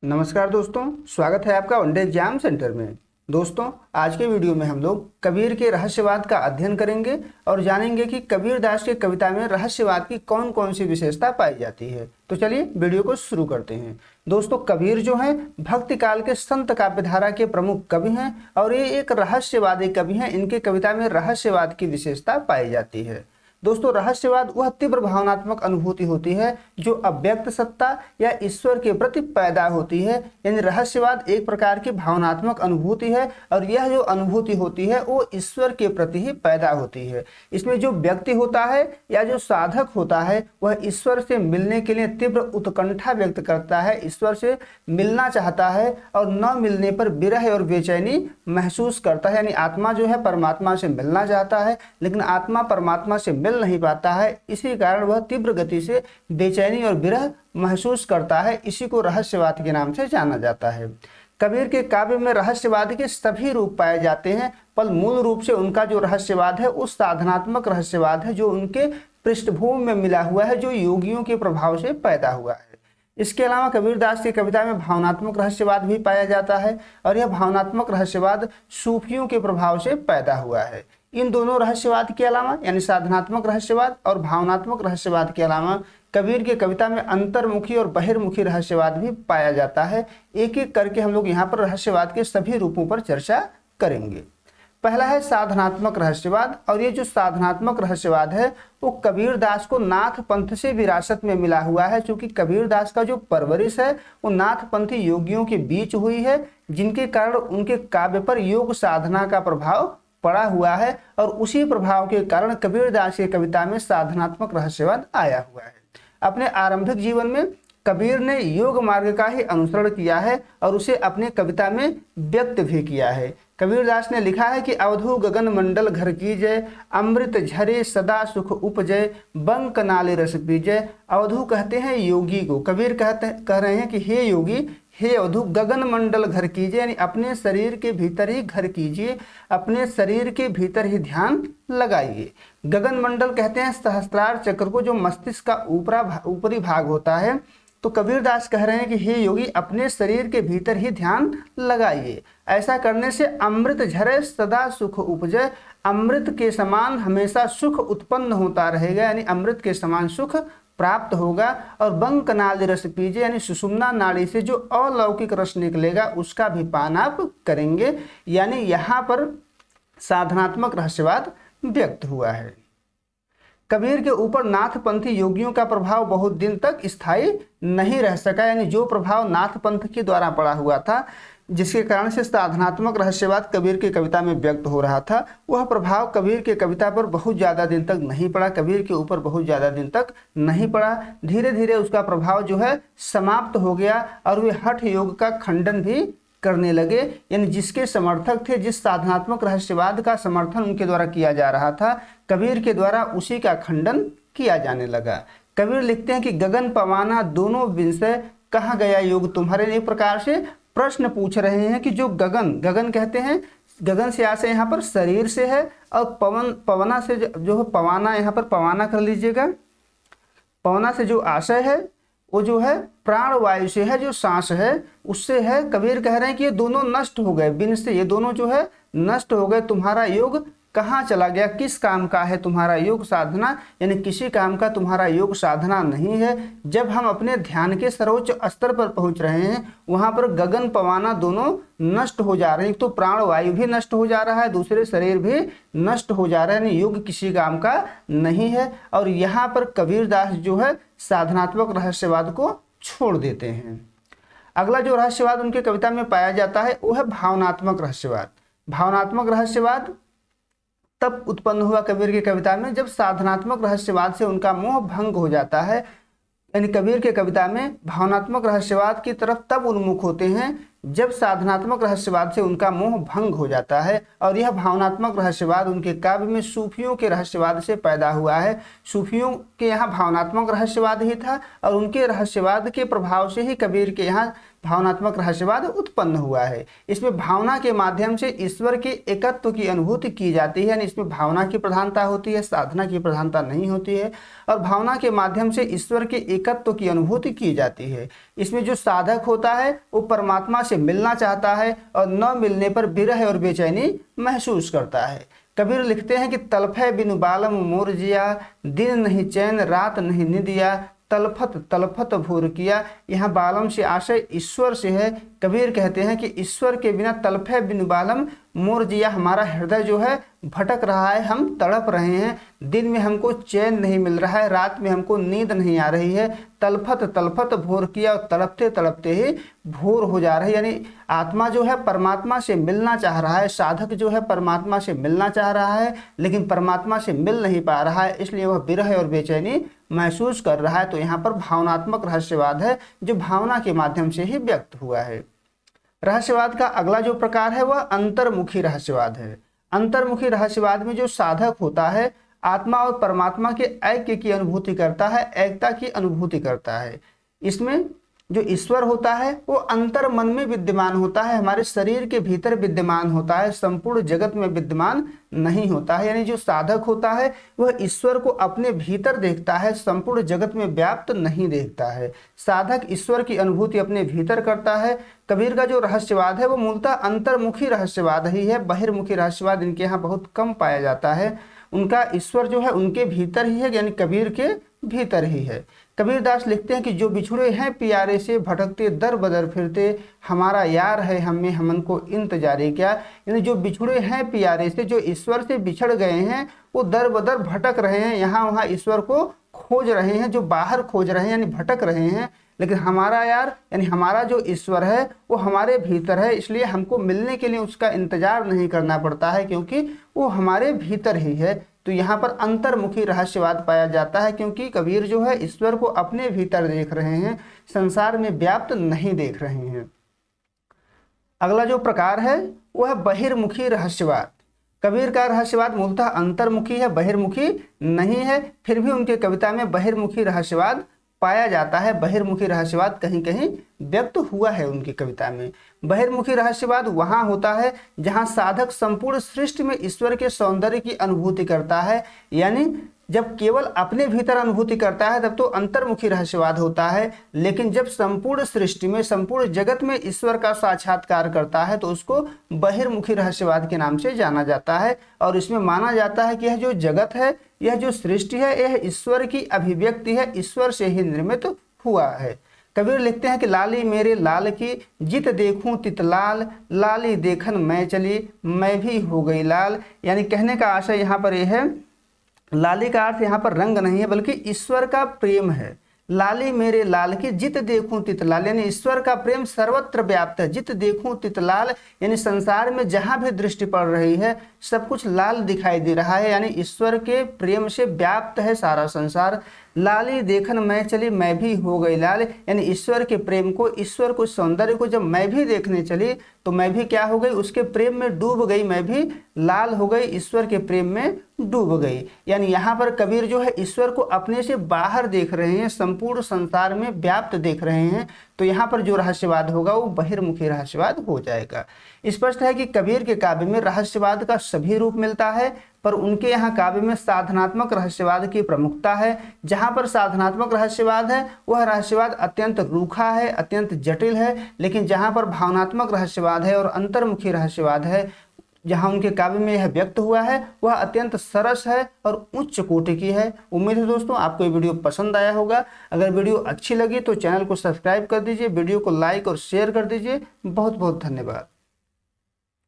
नमस्कार दोस्तों, स्वागत है आपका वनडे एग्जाम सेंटर में। दोस्तों, आज के वीडियो में हम लोग कबीर के रहस्यवाद का अध्ययन करेंगे और जानेंगे कि कबीर दास की कविता में रहस्यवाद की कौन कौन सी विशेषता पाई जाती है। तो चलिए वीडियो को शुरू करते हैं। दोस्तों, कबीर जो हैं भक्ति काल के संत काव्यधारा के प्रमुख कवि हैं और ये एक रहस्यवादी कवि हैं। इनके कविता में रहस्यवाद की विशेषता पाई जाती है। दोस्तों, रहस्यवाद वह तीव्र भावनात्मक अनुभूति होती है जो अव्यक्त सत्ता या ईश्वर के प्रति पैदा होती है। यानी रहस्यवाद एक प्रकार की भावनात्मक अनुभूति है और यह जो अनुभूति होती है वो ईश्वर के प्रति ही पैदा होती है। इसमें जो व्यक्ति होता है या जो साधक होता है वह ईश्वर से मिलने के लिए तीव्र उत्कंठा व्यक्त करता है, ईश्वर से मिलना चाहता है और न मिलने पर विरह और बेचैनी महसूस करता है। यानी आत्मा जो है परमात्मा से मिलना चाहता है लेकिन आत्मा परमात्मा से मिल नहीं पाता है, इसी कारण वह तीव्र गति से बेचैनी और विरह महसूस करता है। इसी को रहस्यवाद के नाम से जाना जाता है। कबीर के काव्य में रहस्यवाद के सभी रूप पाए जाते हैं, पर मूल रूप से उनका जो रहस्यवाद है वो साधनात्मक रहस्यवाद है जो उनके पृष्ठभूमि में मिला हुआ है, जो योगियों के प्रभाव से पैदा हुआ है। इसके अलावा कबीर दास की कविता में भावनात्मक रहस्यवाद भी पाया जाता है और यह भावनात्मक रहस्यवाद सूफियों के प्रभाव से पैदा हुआ है। इन दोनों रहस्यवाद के अलावा यानी साधनात्मक रहस्यवाद और भावनात्मक रहस्यवाद के अलावा कबीर की कविता में अंतर्मुखी और बहिर्मुखी रहस्यवाद भी पाया जाता है। एक एक करके हम लोग यहाँ पर रहस्यवाद के सभी रूपों पर चर्चा करेंगे। पहला है साधनात्मक रहस्यवाद, और ये जो साधनात्मक रहस्यवाद है वो कबीर दास को नाथ पंथ से विरासत में मिला हुआ है। क्योंकि कबीर दास का जो परवरिश है वो नाथ पंथी योगियों के बीच हुई है, जिनके कारण उनके काव्य पर योग साधना का प्रभाव पड़ा हुआ है और उसी प्रभाव के कारण कबीर दास की कविता में साधनात्मक रहस्यवाद आया हुआ है। अपने आरंभिक जीवन में कबीर ने योग मार्ग का ही अनुसरण किया है और उसे अपने कविता में व्यक्त भी किया है। कबीर दास ने लिखा है कि अवधू गगन मंडल घर कीजय, अमृत झरे सदा सुख उपजय, बंक नाले रस पीजय। अवधू कहते हैं योगी को। कबीर कह रहे हैं कि हे योगी, हे अवधू, गगन मंडल घर कीजिए, यानी अपने शरीर के भीतर ही घर कीजिए, अपने शरीर के भीतर ही ध्यान लगाइए। गगन मंडल कहते हैं सहस्त्रार चक्र को, जो मस्तिष्क का ऊपरी भाग होता है। तो कबीर दास कह रहे हैं कि हे योगी, अपने शरीर के भीतर ही ध्यान लगाइए। ऐसा करने से अमृत झरे सदा सुख उपजय, अमृत के समान हमेशा सुख उत्पन्न होता रहेगा, यानी अमृत के समान सुख प्राप्त होगा। और बंक नाली रस पीजिए, यानी सुषुम्ना नाड़ी से जो अलौकिक रस निकलेगा उसका भी पान आप करेंगे। यानी यहाँ पर साधनात्मक रहस्यवाद व्यक्त हुआ है। कबीर के ऊपर नाथ पंथी योगियों का प्रभाव बहुत दिन तक स्थायी नहीं रह सका। यानी जो प्रभाव नाथ पंथ के द्वारा पड़ा हुआ था, जिसके कारण से साधनात्मक रहस्यवाद कबीर की कविता में व्यक्त हो रहा था, वह प्रभाव कबीर के कविता पर बहुत ज़्यादा दिन तक नहीं पड़ा, कबीर के ऊपर बहुत ज़्यादा दिन तक नहीं पड़ा। धीरे धीरे उसका प्रभाव जो है समाप्त हो गया और वे हठ योग का खंडन भी करने लगे। यानी जिसके समर्थक थे, जिस साधनात्मक रहस्यवाद का समर्थन उनके द्वारा किया जा रहा था, कबीर के द्वारा उसी का खंडन किया जाने लगा। कबीर लिखते हैं कि गगन पवाना दोनों विषय, कहाँ गया योग तुम्हारे। एक प्रकार से प्रश्न पूछ रहे हैं कि जो गगन कहते हैं, गगन से आशय यहाँ पर शरीर से है और पवना से जो है पवाना, यहाँ पर पवाना कर लीजिएगा। पवना से जो आशय है वो जो है प्राण वायु से है, जो सांस है उससे है। कबीर कह रहे हैं कि ये दोनों नष्ट हो गए, बिन से ये दोनों जो है नष्ट हो गए। तुम्हारा योग कहाँ चला गया, किस काम का है तुम्हारा योग साधना, यानी किसी काम का तुम्हारा योग साधना नहीं है। जब हम अपने ध्यान के सर्वोच्च स्तर पर पहुंच रहे हैं, वहां पर गगन पवाना दोनों नष्ट हो जा रहे हैं। तो प्राण वायु भी नष्ट हो जा रहा है, दूसरे शरीर भी नष्ट हो जा रहा है, यानी योग किसी काम का नहीं है। और यहाँ पर कबीर दास जो है साधनात्मक रहस्यवाद को छोड़ देते हैं। अगला जो रहस्यवाद उनके कविता में पाया जाता है वो है भावनात्मक रहस्यवाद। भावनात्मक रहस्यवाद तब उत्पन्न हुआ कबीर की कविता में जब साधनात्मक रहस्यवाद से उनका मोह भंग हो जाता है। यानी कबीर के कविता में भावनात्मक रहस्यवाद की तरफ तब उन्मुख होते हैं जब साधनात्मक रहस्यवाद से उनका मोह भंग हो जाता है। और यह भावनात्मक रहस्यवाद उनके काव्य में सूफियों के रहस्यवाद से पैदा हुआ है। सूफियों के यहाँ भावनात्मक रहस्यवाद ही था और उनके रहस्यवाद के प्रभाव से ही कबीर के यहाँ भावनात्मक रहस्यवाद उत्पन्न हुआ है। इसमें भावना के माध्यम से ईश्वर के एकत्व की अनुभूति की जाती है, यानी इसमें भावना की प्रधानता होती है, साधना की प्रधानता नहीं होती है। और भावना के माध्यम से ईश्वर के एकत्व की अनुभूति की जाती है। इसमें जो साधक होता है वो परमात्मा से मिलना चाहता है और न मिलने पर विरह और बेचैनी महसूस करता है। कबीर लिखते हैं कि तलफे बिनु बालम मोर जिया, दिन नहीं चैन रात नहीं निदिया, तलफत तलफत भूर किया। यहाँ बालम से आशय ईश्वर से है। कबीर कहते हैं कि ईश्वर के बिना तलफे बिनु बालम मोर जिया, हमारा हृदय जो है भटक रहा है, हम तड़प रहे हैं, दिन में हमको चैन नहीं मिल रहा है, रात में हमको नींद नहीं आ रही है। तलफत तलफत भोर किया, और तड़पते तड़पते ही भोर हो जा रही है। यानी आत्मा जो है परमात्मा से मिलना चाह रहा है, साधक जो है परमात्मा से मिलना चाह रहा है, लेकिन परमात्मा से मिल नहीं पा रहा है, इसलिए वह विरह और बेचैनी महसूस कर रहा है। तो यहाँ पर भावनात्मक रहस्यवाद है जो भावना के माध्यम से ही व्यक्त हुआ है। रहस्यवाद का अगला जो प्रकार है वह अंतर्मुखी रहस्यवाद है। अंतर्मुखी रहस्यवाद में जो साधक होता है आत्मा और परमात्मा के ऐक्य की अनुभूति करता है, एकता की अनुभूति करता है। इसमें जो ईश्वर होता है वो अंतर मन में विद्यमान होता है, हमारे शरीर के भीतर विद्यमान होता है, संपूर्ण जगत में विद्यमान नहीं होता है। यानी जो साधक होता है वह ईश्वर को अपने भीतर देखता है, संपूर्ण जगत में व्याप्त नहीं देखता है। साधक ईश्वर की अनुभूति अपने भीतर करता है। कबीर का जो रहस्यवाद है वो मूलतः अंतर्मुखी रहस्यवाद ही है। बहिर्मुखी रहस्यवाद इनके यहाँ बहुत कम पाया जाता है। उनका ईश्वर जो है उनके भीतर ही है, यानी कबीर के भीतर ही है। कबीरदास लिखते हैं कि जो बिछुड़े हैं प्यारे से, भटकते दर बदर फिरते, हमारा यार है हमें हमन को इंतजारे क्या। यानी जो बिछुड़े हैं प्यारे से, जो ईश्वर से बिछड़ गए हैं, वो दर बदर भटक रहे हैं, यहाँ वहाँ ईश्वर को खोज रहे हैं, जो बाहर खोज रहे हैं यानी भटक रहे हैं। लेकिन हमारा यार यानी हमारा जो ईश्वर है वो हमारे भीतर है, इसलिए हमको मिलने के लिए उसका इंतजार नहीं करना पड़ता है, क्योंकि वो हमारे भीतर ही है। तो यहाँ पर अंतर्मुखी रहस्यवाद पाया जाता है, क्योंकि कबीर जो है ईश्वर को अपने भीतर देख रहे हैं, संसार में व्याप्त नहीं देख रहे हैं। अगला जो प्रकार है वह है बहिर्मुखी रहस्यवाद। कबीर का रहस्यवाद मूलतः अंतर्मुखी है, बहिर्मुखी नहीं है, फिर भी उनके कविता में बहिर्मुखी रहस्यवाद पाया जाता है। बहिर्मुखी रहस्यवाद कहीं कहीं व्यक्त हुआ है उनकी कविता में। बहिर्मुखी रहस्यवाद वहां होता है जहां साधक संपूर्ण सृष्टि में ईश्वर के सौंदर्य की अनुभूति करता है। यानी जब केवल अपने भीतर अनुभूति करता है तब तो अंतर्मुखी रहस्यवाद होता है, लेकिन जब संपूर्ण सृष्टि में, संपूर्ण जगत में ईश्वर का साक्षात्कार करता है तो उसको बहिर्मुखी रहस्यवाद के नाम से जाना जाता है। और इसमें माना जाता है कि यह जो जगत है, यह जो सृष्टि है, यह ईश्वर की अभिव्यक्ति है, ईश्वर से ही निर्मित हुआ है। कबीर लिखते हैं कि लाली मेरे लाल की, जित देखूं तित लाल, लाली देखन मैं चली, मैं भी हो गई लाल। यानी कहने का आशय यहाँ पर यह है, लाली का अर्थ यहाँ पर रंग नहीं है बल्कि ईश्वर का प्रेम है। लाली मेरे लाल की, जित देखूं तित लाल, यानी ईश्वर का प्रेम सर्वत्र व्याप्त है। जित देखूं तित लाल यानी संसार में जहां भी दृष्टि पड़ रही है सब कुछ लाल दिखाई दे रहा है, यानी ईश्वर के प्रेम से व्याप्त है सारा संसार। लाली देखन मैं चली, मैं भी हो गई लाल, यानी ईश्वर के प्रेम को, ईश्वर को, सौंदर्य को जब मैं भी देखने चली तो मैं भी क्या हो गई, उसके प्रेम में डूब गई, मैं भी लाल हो गई, ईश्वर के प्रेम में डूब गई। यानी यहाँ पर कबीर जो है ईश्वर को अपने से बाहर देख रहे हैं, संपूर्ण संसार में व्याप्त देख रहे हैं। तो यहाँ पर जो रहस्यवाद होगा वो बहिर्मुखी रहस्यवाद हो जाएगा। स्पष्ट है कि कबीर के काव्य में रहस्यवाद का सभी रूप मिलता है, पर उनके यहाँ काव्य में साधनात्मक रहस्यवाद की प्रमुखता है। जहाँ पर साधनात्मक रहस्यवाद है वह रहस्यवाद अत्यंत रूखा है, अत्यंत जटिल है, लेकिन जहाँ पर भावनात्मक रहस्यवाद है और अंतर्मुखी रहस्यवाद है, जहाँ उनके काव्य में यह व्यक्त हुआ है, वह अत्यंत सरस है और उच्च कोटि की है। उम्मीद है दोस्तों आपको ये वीडियो पसंद आया होगा। अगर वीडियो अच्छी लगी तो चैनल को सब्सक्राइब कर दीजिए, वीडियो को लाइक और शेयर कर दीजिए। बहुत बहुत धन्यवाद।